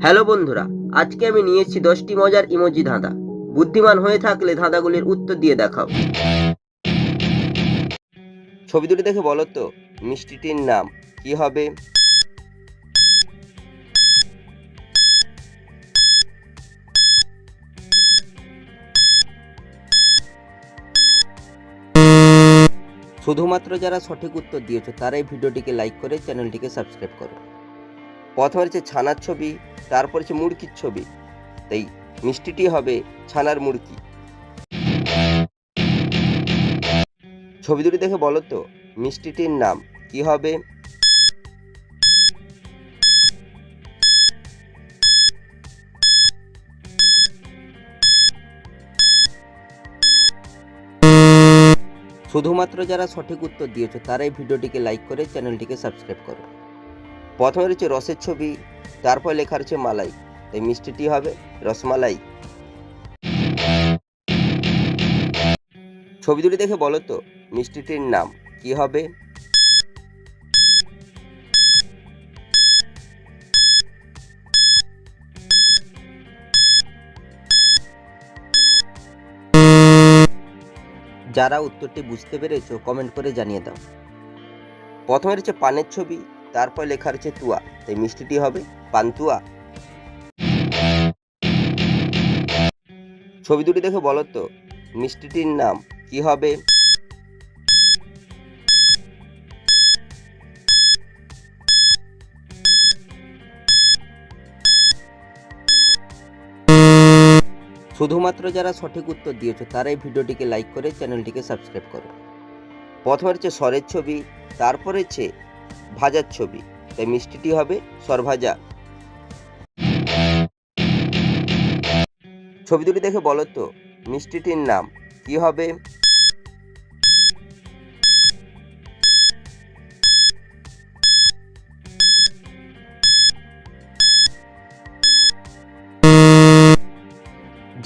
Hello বন্ধুরা, আজকে আমি নিয়ে এসেছি 10টি মজার ইমোজি ধাঁধা। বুদ্ধিমান হয়ে থাকলে ধাঁধাগুলির উত্তর দিয়ে দেখাও। ছবি দুটি দেখে বলো তো মিষ্টিটির নাম কি হবে? শুধুমাত্র যারা সঠিক উত্তর দিয়েছো তারাই ভিডিওটিকে লাইক করে চ্যানেলটিকে সাবস্ক্রাইব করো। প্রথমে হচ্ছে ছানার ছবি, তারপর হচ্ছে মুরগির ছবি, তাই মিষ্টিটি হবে ছানার মুরগি। ছবি দুটি দেখে বলো তো মিষ্টিটির নাম কি হবে? শুধুমাত্র যারা সঠিক উত্তর দিয়েছো তারাই ভিডিওটিকে লাইক করে চ্যানেলটিকে সাবস্ক্রাইব করো। প্রথমে রয়েছে রসের ছবি, তারপর লেখা রয়েছে মালাই, তাই মিষ্টিটি হবে রসমালাই। ছবি দুটি দেখে বলো তো মিষ্টিটির নাম কি হবে? যারা উত্তরটি বুঝতে পেরেছো কমেন্ট করে জানিয়ে দাও। প্রথমে রয়েছে পানের ছবি, তারপর লেখা রয়েছে তুয়া, তাই মিষ্টিটি হবে পান্তুয়া। ছবি দুটি দেখে বলো তো মিষ্টিটির নাম কি হবে? শুধুমাত্র যারা সঠিক উত্তর দিয়েছো তারাই ভিডিওটিকে লাইক করে চ্যানেলটিকে সাবস্ক্রাইব করো। প্রথমে রয়েছে সরের ছবি, তারপর রয়েছে ভাজার ছবি, তাই মিষ্টিটি হবে সরভাজা। ছবি দুটি দেখে বলো তো মিষ্টিটির নাম কি হবে?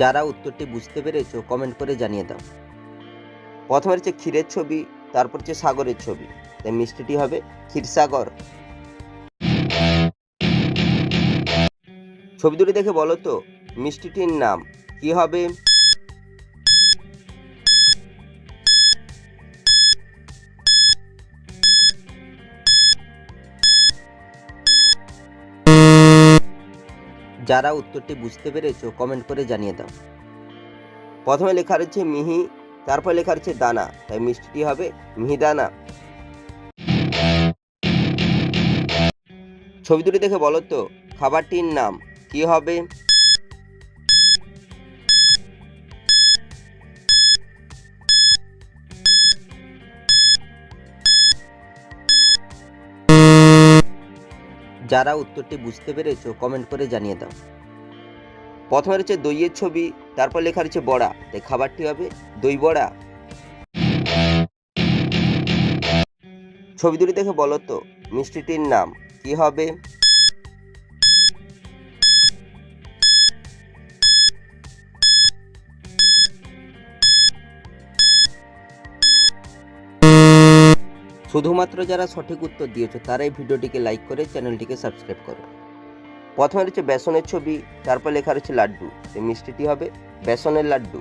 যারা উত্তরটি বুঝতে পেরেছো কমেন্ট করে জানিয়ে দাও। প্রথমে রয়েছে ক্ষীরের ছবি, তারপর হচ্ছে সাগরের ছবি, তাই মিষ্টিটি হবে ক্ষীরসাগর। ছবি দুটি দেখে বলো তো মিষ্টিটির নাম কি হবে? যারা উত্তরটি বুঝতে পেরেছো কমেন্ট করে জানিয়ে দাও। প্রথমে লেখা রয়েছে মিহি, তারপর লেখা রয়েছে দানা, তাই মিষ্টিটি হবে মিহিদানা। ছবি দুটি দেখে বলো তো খাবারটির নাম কি হবে? যারা উত্তরটি বুঝতে পেরেছো কমেন্ট করে জানিয়ে দাও। প্রথমে রয়েছে দইয়ের ছবি, তারপর লেখা রয়েছে বড়া, তাই খাবারটি হবে দই বড়া। ছবি দুটি দেখে বলো তো মিষ্টিটির নাম কি হবে? শুধুমাত্র যারা সঠিক উত্তর দিয়েছো তারাই ভিডিওটিকে লাইক করে চ্যানেলটিকে সাবস্ক্রাইব করো। প্রথমে রয়েছে বেসনের ছবি, তারপর লেখা রয়েছে লাড্ডু, এই মিষ্টিটি হবে বেসনের লাড্ডু।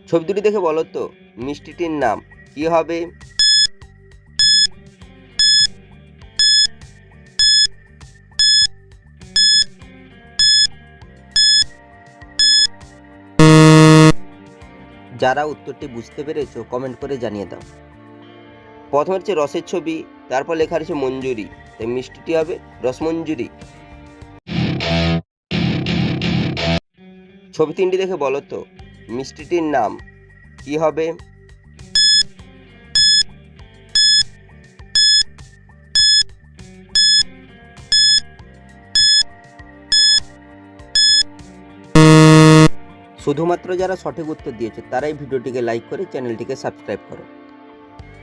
ছবি দুটি দেখে বলো তো মিষ্টিটির নাম কি হবে? যারা উত্তরটি বুঝতে পেরেছো কমেন্ট করে জানিয়ে দাও। প্রথমে হচ্ছে রসের ছবি, তারপর লেখা রয়েছে মঞ্জুরি, তাই মিষ্টিটি হবে রসমঞ্জুরি। ছবি তিনটি দেখে বলো তো মিষ্টিটির নাম কি হবে? শুধুমাত্র যারা সঠিক উত্তর দিয়েছে তারাই ভিডিওটিকে লাইক করে চ্যানেলটিকে সাবস্ক্রাইব করো।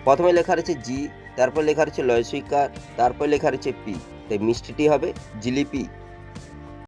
প্রথমে লেখা রয়েছে জি, তারপর লেখা রয়েছে লয়সইকার, তারপর লেখা রয়েছে পি, তাই মিষ্টিটি হবে জিলিপি।